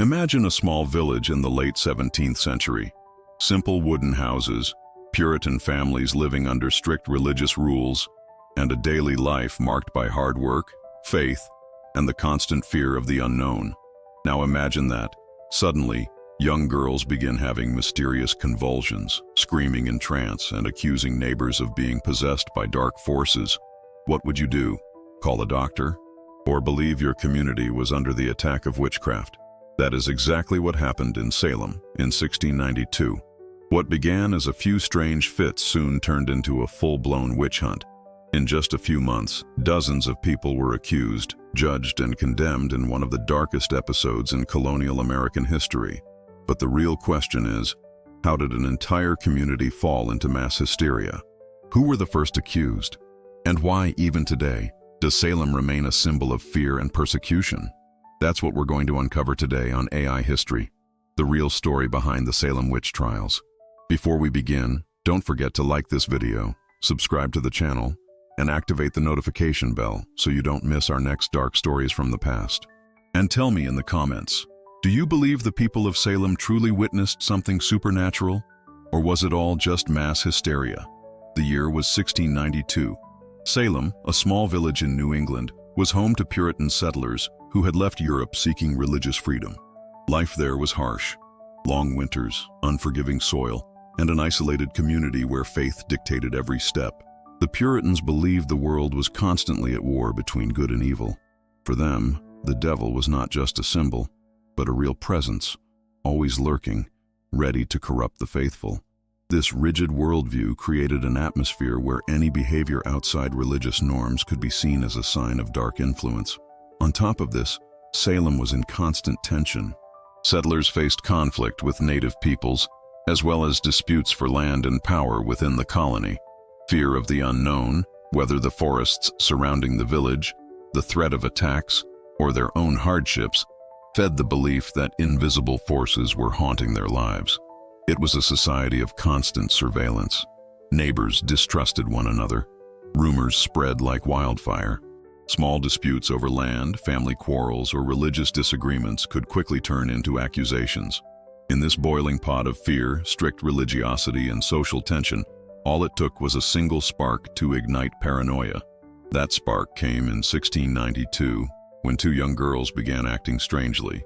Imagine a small village in the late 17th century. Simple wooden houses, Puritan families living under strict religious rules, and a daily life marked by hard work, faith, and the constant fear of the unknown. Now imagine that, suddenly, young girls begin having mysterious convulsions, screaming in trance and accusing neighbors of being possessed by dark forces. What would you do? Call a doctor? Or believe your community was under the attack of witchcraft? That is exactly what happened in Salem in 1692. What began as a few strange fits soon turned into a full-blown witch hunt. In just a few months, dozens of people were accused, judged, and condemned in one of the darkest episodes in colonial American history. But the real question is, how did an entire community fall into mass hysteria? Who were the first accused? And why, even today, does Salem remain a symbol of fear and persecution? That's what we're going to uncover today on AI History, the real story behind the Salem Witch Trials. Before we begin, don't forget to like this video, subscribe to the channel, and activate the notification bell so you don't miss our next dark stories from the past. And tell me in the comments, do you believe the people of Salem truly witnessed something supernatural? Or was it all just mass hysteria? The year was 1692. Salem, a small village in New England, was home to Puritan settlers who had left Europe seeking religious freedom. Life there was harsh. Long winters, unforgiving soil, and an isolated community where faith dictated every step. The Puritans believed the world was constantly at war between good and evil. For them, the devil was not just a symbol, but a real presence, always lurking, ready to corrupt the faithful. This rigid worldview created an atmosphere where any behavior outside religious norms could be seen as a sign of dark influence. On top of this, Salem was in constant tension. Settlers faced conflict with native peoples, as well as disputes for land and power within the colony. Fear of the unknown, whether the forests surrounding the village, the threat of attacks, or their own hardships, fed the belief that invisible forces were haunting their lives. It was a society of constant surveillance. Neighbors distrusted one another. Rumors spread like wildfire. Small disputes over land, family quarrels, or religious disagreements could quickly turn into accusations. In this boiling pot of fear, strict religiosity, and social tension, all it took was a single spark to ignite paranoia. That spark came in 1692, when two young girls began acting strangely,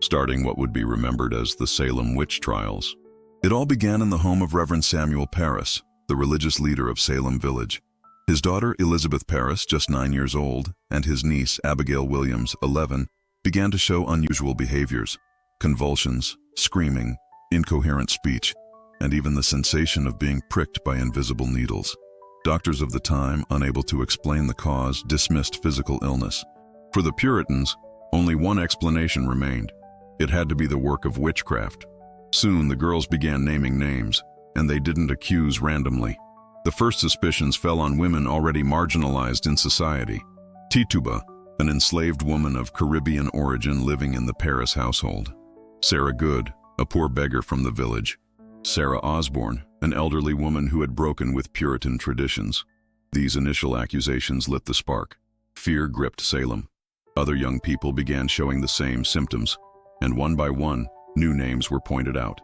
starting what would be remembered as the Salem Witch Trials. It all began in the home of Reverend Samuel Parris, the religious leader of Salem Village. His daughter Elizabeth Parris, just 9 years old, and his niece Abigail Williams, 11, began to show unusual behaviors: convulsions, screaming, incoherent speech, and even the sensation of being pricked by invisible needles. Doctors of the time, unable to explain the cause, dismissed physical illness. For the Puritans, only one explanation remained. It had to be the work of witchcraft. Soon the girls began naming names, and they didn't accuse randomly. The first suspicions fell on women already marginalized in society. Tituba, an enslaved woman of Caribbean origin living in the Parris household. Sarah Good, a poor beggar from the village. Sarah Osborne, an elderly woman who had broken with Puritan traditions. These initial accusations lit the spark. Fear gripped Salem. Other young people began showing the same symptoms, and one by one, new names were pointed out.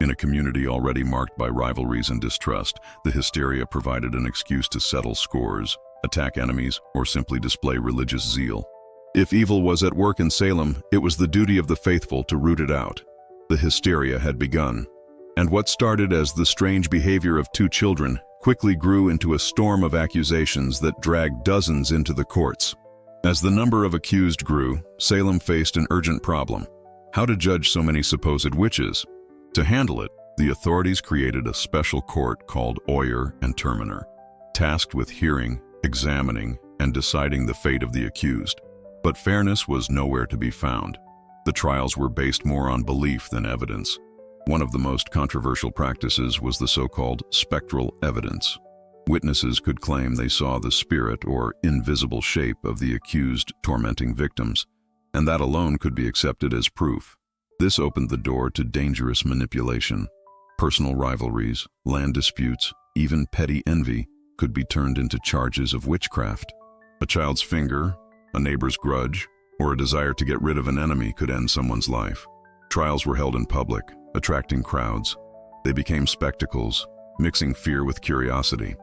In a community already marked by rivalries and distrust, the hysteria provided an excuse to settle scores, attack enemies, or simply display religious zeal. If evil was at work in Salem, it was the duty of the faithful to root it out. The hysteria had begun. And what started as the strange behavior of two children quickly grew into a storm of accusations that dragged dozens into the courts. As the number of accused grew, Salem faced an urgent problem: how to judge so many supposed witches. To handle it, the authorities created a special court called Oyer and Terminer, tasked with hearing, examining, and deciding the fate of the accused. But fairness was nowhere to be found. The trials were based more on belief than evidence. One of the most controversial practices was the so-called spectral evidence. Witnesses could claim they saw the spirit or invisible shape of the accused tormenting victims, and that alone could be accepted as proof. This opened the door to dangerous manipulation. Personal rivalries, land disputes, even petty envy could be turned into charges of witchcraft. A child's finger, a neighbor's grudge, or a desire to get rid of an enemy could end someone's life. Trials were held in public, attracting crowds. They became spectacles, mixing fear with curiosity.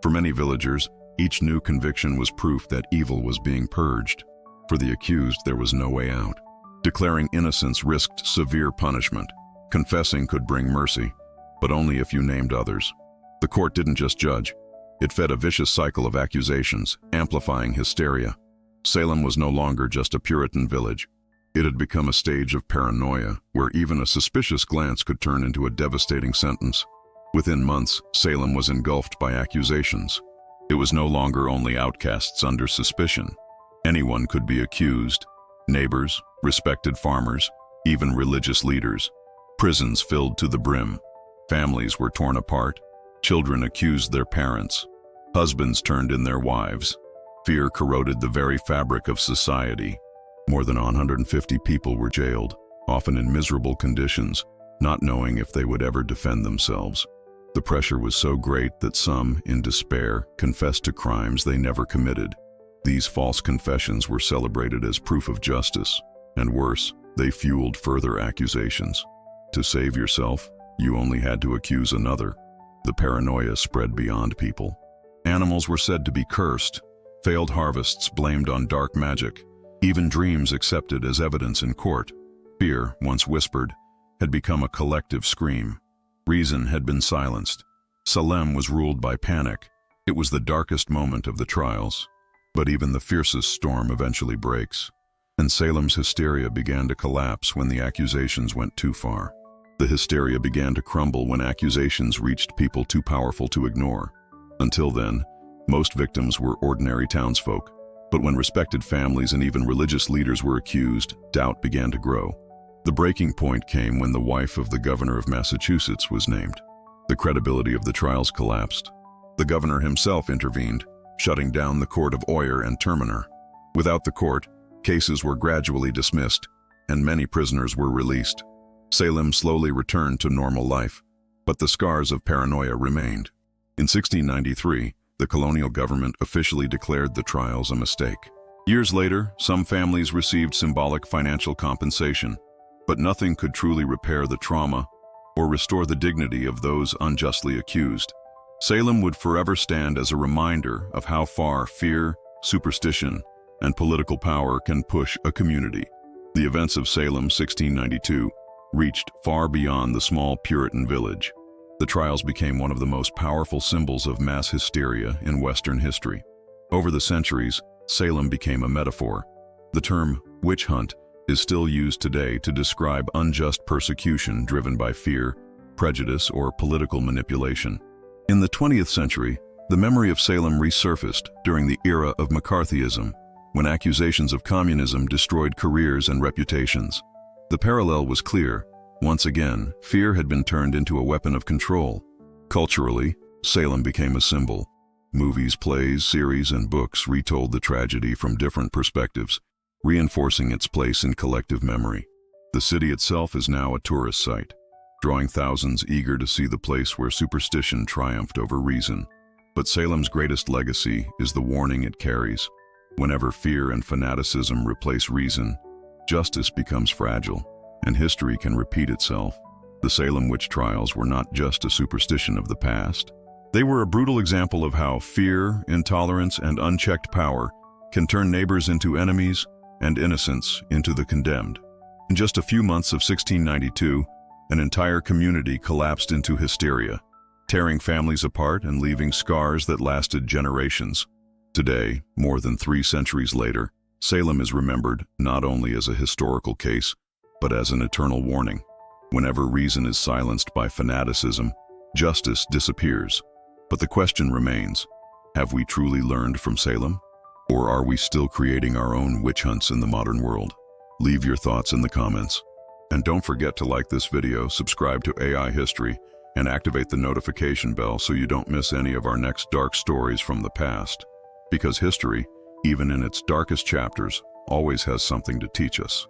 For many villagers, each new conviction was proof that evil was being purged. For the accused, there was no way out. Declaring innocence risked severe punishment. Confessing could bring mercy, but only if you named others. The court didn't just judge. It fed a vicious cycle of accusations, amplifying hysteria. Salem was no longer just a Puritan village. It had become a stage of paranoia, where even a suspicious glance could turn into a devastating sentence. Within months, Salem was engulfed by accusations. It was no longer only outcasts under suspicion. Anyone could be accused. Neighbors, respected farmers, even religious leaders. Prisons filled to the brim. Families were torn apart. Children accused their parents. Husbands turned in their wives. Fear corroded the very fabric of society. More than 150 people were jailed, often in miserable conditions, not knowing if they would ever defend themselves. The pressure was so great that some, in despair, confessed to crimes they never committed. These false confessions were celebrated as proof of justice, and worse, they fueled further accusations. To save yourself, you only had to accuse another. The paranoia spread beyond people. Animals were said to be cursed, failed harvests blamed on dark magic, even dreams accepted as evidence in court. Fear, once whispered, had become a collective scream. Reason had been silenced. Salem was ruled by panic. It was the darkest moment of the trials. But even the fiercest storm eventually breaks, and Salem's hysteria began to collapse when the accusations went too far. The hysteria began to crumble when accusations reached people too powerful to ignore. Until then, most victims were ordinary townsfolk. But when respected families and even religious leaders were accused, doubt began to grow. The breaking point came when the wife of the governor of Massachusetts was named. The credibility of the trials collapsed. The governor himself intervened, shutting down the court of Oyer and Terminer. Without the court, cases were gradually dismissed, and many prisoners were released. Salem slowly returned to normal life, but the scars of paranoia remained. In 1693, the colonial government officially declared the trials a mistake. Years later, some families received symbolic financial compensation, but nothing could truly repair the trauma or restore the dignity of those unjustly accused. Salem would forever stand as a reminder of how far fear, superstition, and political power can push a community. The events of Salem 1692 reached far beyond the small Puritan village. The trials became one of the most powerful symbols of mass hysteria in Western history. Over the centuries, Salem became a metaphor. The term witch hunt is still used today to describe unjust persecution driven by fear, prejudice, or political manipulation. In the 20th century, the memory of Salem resurfaced during the era of McCarthyism, when accusations of communism destroyed careers and reputations. The parallel was clear. Once again, fear had been turned into a weapon of control. Culturally, Salem became a symbol. Movies, plays, series, and books retold the tragedy from different perspectives, reinforcing its place in collective memory. The city itself is now a tourist site, drawing thousands eager to see the place where superstition triumphed over reason. But Salem's greatest legacy is the warning it carries. Whenever fear and fanaticism replace reason, justice becomes fragile, and history can repeat itself. The Salem Witch Trials were not just a superstition of the past. They were a brutal example of how fear, intolerance, and unchecked power can turn neighbors into enemies and innocents into the condemned. In just a few months of 1692, an entire community collapsed into hysteria, tearing families apart and leaving scars that lasted generations. Today, more than 3 centuries later, Salem is remembered not only as a historical case, but as an eternal warning. Whenever reason is silenced by fanaticism, justice disappears. But the question remains, have we truly learned from Salem? Or are we still creating our own witch hunts in the modern world? Leave your thoughts in the comments. And don't forget to like this video, subscribe to AI History, and activate the notification bell so you don't miss any of our next dark stories from the past. Because history, even in its darkest chapters, always has something to teach us.